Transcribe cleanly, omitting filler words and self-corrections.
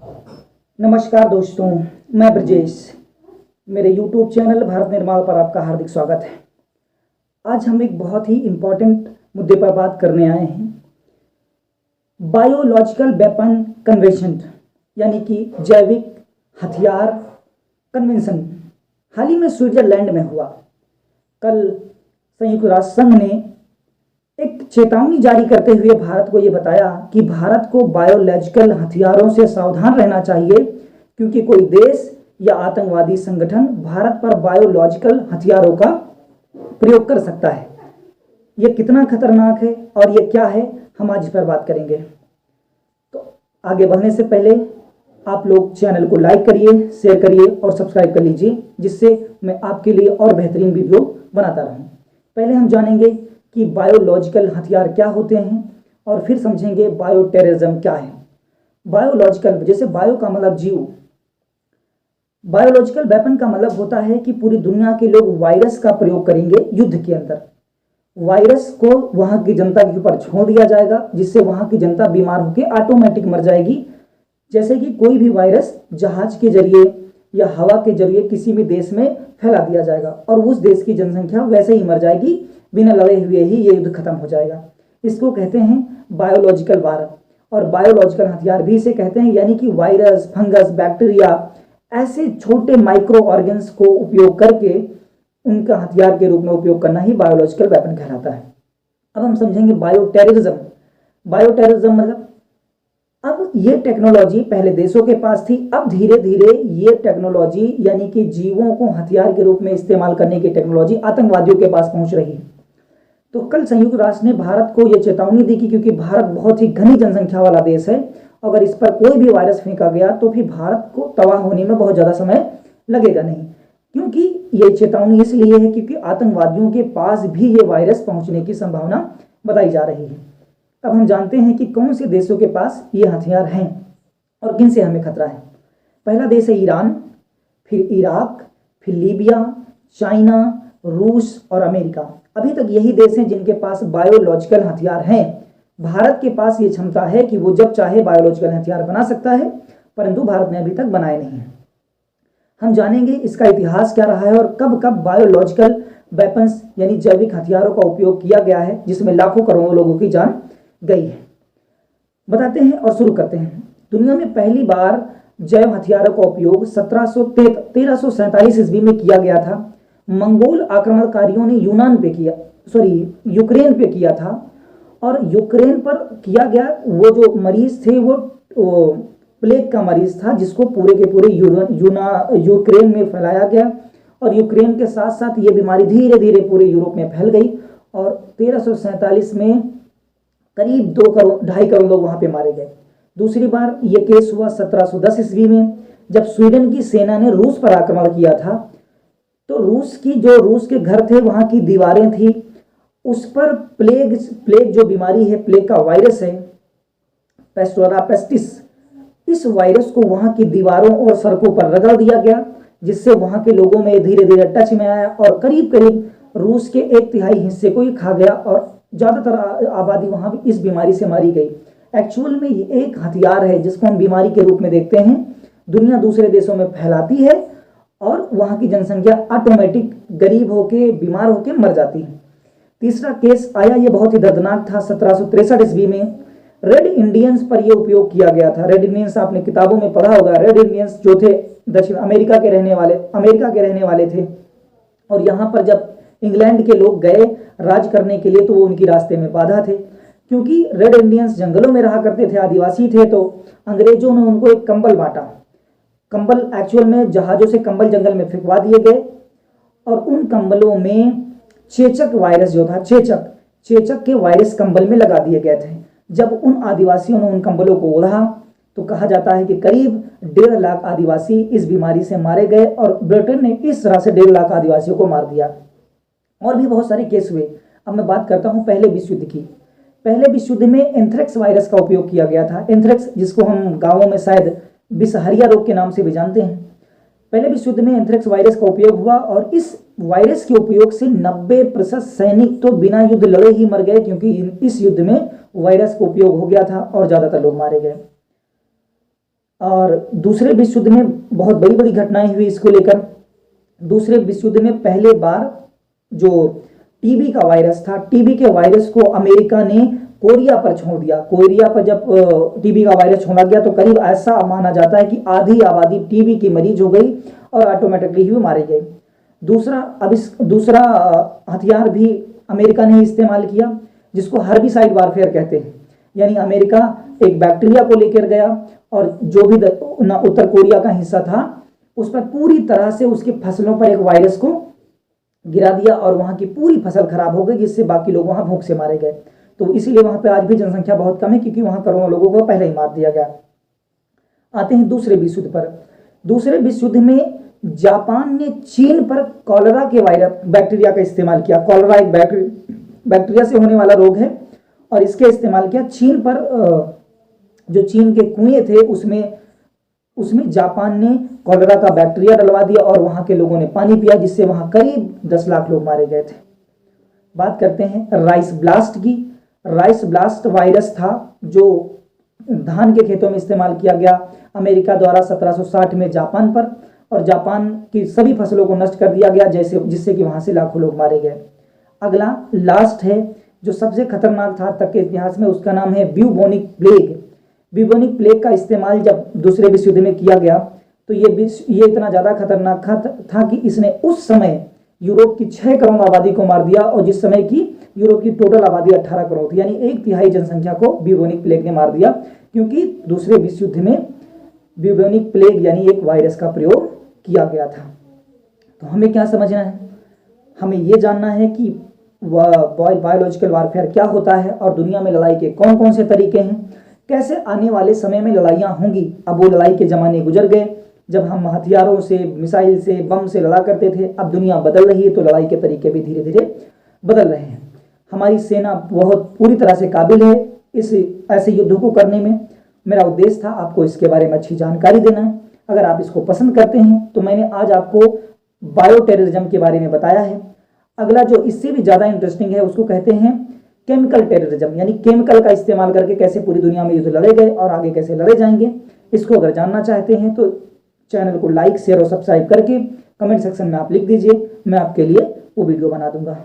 नमस्कार दोस्तों, मैं ब्रजेश। मेरे YouTube चैनल भारत निर्माण पर आपका हार्दिक स्वागत है। आज हम एक बहुत ही इम्पोर्टेंट मुद्दे पर बात करने आए हैं। बायोलॉजिकल वेपन कन्वेंशन यानी कि जैविक हथियार कन्वेंशन हाल ही में स्विट्जरलैंड में हुआ। कल संयुक्त राष्ट्र संघ ने एक चेतावनी जारी करते हुए भारत को ये बताया कि भारत को बायोलॉजिकल हथियारों से सावधान रहना चाहिए, क्योंकि कोई देश या आतंकवादी संगठन भारत पर बायोलॉजिकल हथियारों का प्रयोग कर सकता है। ये कितना खतरनाक है और ये क्या है, हम आज इस पर बात करेंगे। तो आगे बढ़ने से पहले आप लोग चैनल को लाइक करिए, शेयर करिए और सब्सक्राइब कर लीजिए, जिससे मैं आपके लिए और बेहतरीन वीडियो बनाता रहूं। पहले हम जानेंगे कि बायोलॉजिकल हथियार क्या होते हैं और फिर समझेंगे बायो टेररिज्म क्या है। बायोलॉजिकल, जैसे बायो का मतलब जीव, बायोलॉजिकल वेपन का मतलब होता है कि पूरी दुनिया के लोग वायरस का प्रयोग करेंगे युद्ध के अंदर। वायरस को वहां की जनता के ऊपर छोड़ दिया जाएगा, जिससे वहां की जनता बीमार होकर ऑटोमेटिक मर जाएगी। जैसे कि कोई भी वायरस जहाज के जरिए या हवा के जरिए किसी भी देश में फैला दिया जाएगा और उस देश की जनसंख्या वैसे ही मर जाएगी, बिना लड़े हुए ही ये युद्ध खत्म हो जाएगा। इसको कहते हैं बायोलॉजिकल वार, और बायोलॉजिकल हथियार भी इसे कहते हैं, यानी कि वायरस, फंगस, बैक्टीरिया, ऐसे छोटे माइक्रो ऑर्गन्स को उपयोग करके उनका हथियार के रूप में उपयोग करना ही बायोलॉजिकल वेपन कहलाता है। अब हम समझेंगे बायो टेररिज्म। बायो टेररिज्म मतलब, अब ये टेक्नोलॉजी पहले देशों के पास थी, अब धीरे धीरे ये टेक्नोलॉजी यानी कि जीवों को हथियार के रूप में इस्तेमाल करने की टेक्नोलॉजी आतंकवादियों के पास पहुंच रही है। तो कल संयुक्त राष्ट्र ने भारत को यह चेतावनी दी कि क्योंकि भारत बहुत ही घनी जनसंख्या वाला देश है, अगर इस पर कोई भी वायरस फेंका गया तो फिर भारत को तबाह होने में बहुत ज़्यादा समय लगेगा नहीं। क्योंकि ये चेतावनी इसलिए है क्योंकि आतंकवादियों के पास भी ये वायरस पहुंचने की संभावना बताई जा रही है। अब हम जानते हैं कि कौन से देशों के पास ये हथियार हैं और किन से हमें खतरा है। पहला देश है ईरान, फिर इराक, फिर लीबिया, चाइना, रूस और अमेरिका। अभी तक यही देश हैं जिनके पास बायोलॉजिकल हथियार हैं। भारत के पास ये क्षमता है कि वो जब चाहे बायोलॉजिकल हथियार बना सकता है, परंतु भारत ने अभी तक बनाए नहीं हैं। हम जानेंगे इसका इतिहास क्या रहा है और कब कब बायोलॉजिकल वेपन्स यानी जैविक हथियारों का उपयोग किया गया है, जिसमें लाखों करोड़ों लोगों की जान गई है। बताते हैं और शुरू करते हैं। दुनिया में पहली बार जैव हथियारों का उपयोग 1347 ईस्वी में किया गया था। मंगोल आक्रमणकारियों ने यूक्रेन पे किया था, और यूक्रेन पर किया गया। वो जो मरीज थे वो प्लेग का मरीज था, जिसको पूरे के पूरे यूक्रेन में फैलाया गया, और यूक्रेन के साथ साथ ये बीमारी धीरे धीरे पूरे यूरोप में फैल गई, और 1347 में करीब 2.5 करोड़ लोग वहां पे मारे गए। दूसरी बार ये केस हुआ 1710 ईस्वी में, जब स्वीडन की सेना ने रूस पर आक्रमण किया था। तो रूस के घर थे, वहां की दीवारें थी, उस पर प्लेग जो बीमारी है, प्लेग का वायरस है, पेस्टोरा पेस्टिस, इस वायरस को वहां की दीवारों और सड़कों पर रगड़ दिया गया, जिससे वहां के लोगों में धीरे धीरे टच में आया और करीब करीब रूस के 1/3 हिस्से को ही खा गया, और ज्यादातर आबादी वहां भी इस बीमारी से मारी गई। एक्चुअल में ये एक हथियार है जिसको हम बीमारी के रूप में देखते हैं, दुनिया दूसरे देशों में फैलाती है और वहां की जनसंख्या ऑटोमेटिक गरीब होके, बीमार होके मर जाती है। तीसरा केस आया, ये बहुत ही दर्दनाक था, 1763 ईस्वी में रेड इंडियंस पर यह उपयोग किया गया था। रेड इंडियंस आपने किताबों में पढ़ा होगा। रेड इंडियंस जो थे दक्षिण अमेरिका के रहने वाले थे, और यहाँ पर जब इंग्लैंड के लोग गए राज करने के लिए तो वो उनकी रास्ते में बाधा थे, क्योंकि रेड इंडियंस जंगलों में रहा करते थे, आदिवासी थे। तो अंग्रेजों ने उनको एक कंबल बांटा। कंबल एक्चुअल में जहाजों से कंबल जंगल में फेंकवा दिए गए, और उन कंबलों में चेचक वायरस जो था, चेचक के वायरस कंबल में लगा दिए गए थे। जब उन आदिवासियों ने उन कंबलों को ओढ़ा तो कहा जाता है कि करीब 1.5 लाख आदिवासी इस बीमारी से मारे गए, और ब्रिटेन ने इस तरह से 1.5 लाख आदिवासियों को मार दिया। और भी बहुत सारे केस हुए। अब मैं बात करता हूं पहले विश्व युद्ध की। पहले विश्व युद्ध में एंथ्रेक्स वायरस का उपयोग किया गया था। एंथ्रेक्स, जिसको हम गांवों में शायद बिसहरिया रोग के नाम से भी जानते हैं। पहले विश्व युद्ध में एंथ्रेक्स वायरस का उपयोग हुआ, और इस वायरस के उपयोग से 90% सैनिक तो बिना युद्ध लड़े ही मर गए, क्योंकि इस युद्ध में वायरस का उपयोग हो गया था और ज्यादातर लोग मारे गए। और दूसरे विश्व युद्ध में बहुत बड़ी बड़ी घटनाएं हुई इसको लेकर। दूसरे विश्व युद्ध में पहले बार जो टीबी का वायरस था, टीबी के वायरस को अमेरिका ने कोरिया पर छोड़ दिया। कोरिया पर जब टीबी का वायरस छोड़ा गया तो करीब ऐसा माना जाता है कि आधी आबादी टीबी की मरीज हो गई और ऑटोमेटिकली ही मारे गए। दूसरा हथियार भी अमेरिका ने इस्तेमाल किया, जिसको हर्बिसाइड वारफेयर कहते हैं। यानी अमेरिका एक बैक्टीरिया को लेकर गया और जो भी उत्तर कोरिया का हिस्सा था उस पर पूरी तरह से उसकी फसलों पर एक वायरस को गिरा दिया और वहां की पूरी फसल खराब हो गई, जिससे बाकी लोग वहां भूख से मारे गए। तो इसीलिए वहां पे आज भी जनसंख्या बहुत कम है, क्योंकि वहां करोड़ों लोगों को पहले ही मार दिया गया। आते हैं दूसरे विश्व युद्ध पर। दूसरे विश्व युद्ध में जापान ने चीन पर कॉलरा के वायरस बैक्टीरिया का इस्तेमाल किया। कॉलरा एक बैक्टीरिया से होने वाला रोग है और इसके इस्तेमाल किया चीन पर। जो चीन के कुएं थे उसमें जापान ने कॉलरा का बैक्टीरिया डलवा दिया और वहां के लोगों ने पानी पिया, जिससे वहां करीब 10 लाख लोग मारे गए थे। बात करते हैं राइस ब्लास्ट की। राइस ब्लास्ट वायरस था जो धान के खेतों में इस्तेमाल किया गया अमेरिका द्वारा 1760 में जापान पर, और जापान की सभी फसलों को नष्ट कर दिया गया, जिससे कि वहां से लाखों लोग मारे गए। अगला लास्ट है जो सबसे खतरनाक था तक के इतिहास में, उसका नाम है ब्यूबोनिक प्लेग। ब्यूबोनिक प्लेग का इस्तेमाल जब दूसरे विश्व युद्ध में किया गया तो ये इतना ज़्यादा खतरनाक था कि इसने उस समय यूरोप की 6 करोड़ आबादी को मार दिया, और जिस समय की यूरोप की टोटल आबादी 18 करोड़ थी, यानी 1/3 जनसंख्या को ब्यूबोनिक प्लेग ने मार दिया, क्योंकि दूसरे विश्व युद्ध में ब्यूबोनिक प्लेग यानी एक वायरस का प्रयोग किया गया था। तो हमें क्या समझना है? हमें ये जानना है कि बायोलॉजिकल वारफेयर क्या होता है और दुनिया में लड़ाई के कौन कौन से तरीके हैं, कैसे आने वाले समय में लड़ाइयाँ होंगी। अब वो लड़ाई के ज़माने गुजर गए जब हम हथियारों से, मिसाइल से, बम से लड़ा करते थे। अब दुनिया बदल रही है तो लड़ाई के तरीके भी धीरे धीरे बदल रहे हैं। हमारी सेना बहुत पूरी तरह से काबिल है इस ऐसे युद्ध को करने में। मेरा उद्देश्य था आपको इसके बारे में अच्छी जानकारी देना। अगर आप इसको पसंद करते हैं तो मैंने आज आपको बायो टेररिज्म के बारे में बताया है। अगला जो इससे भी ज़्यादा इंटरेस्टिंग है उसको कहते हैं केमिकल टेररिज्म, यानी केमिकल का इस्तेमाल करके कैसे पूरी दुनिया में युद्ध लड़े गए और आगे कैसे लड़े जाएंगे। इसको अगर जानना चाहते हैं तो चैनल को लाइक, शेयर और सब्सक्राइब करके कमेंट सेक्शन में आप लिख दीजिए, मैं आपके लिए वो वीडियो बना दूंगा।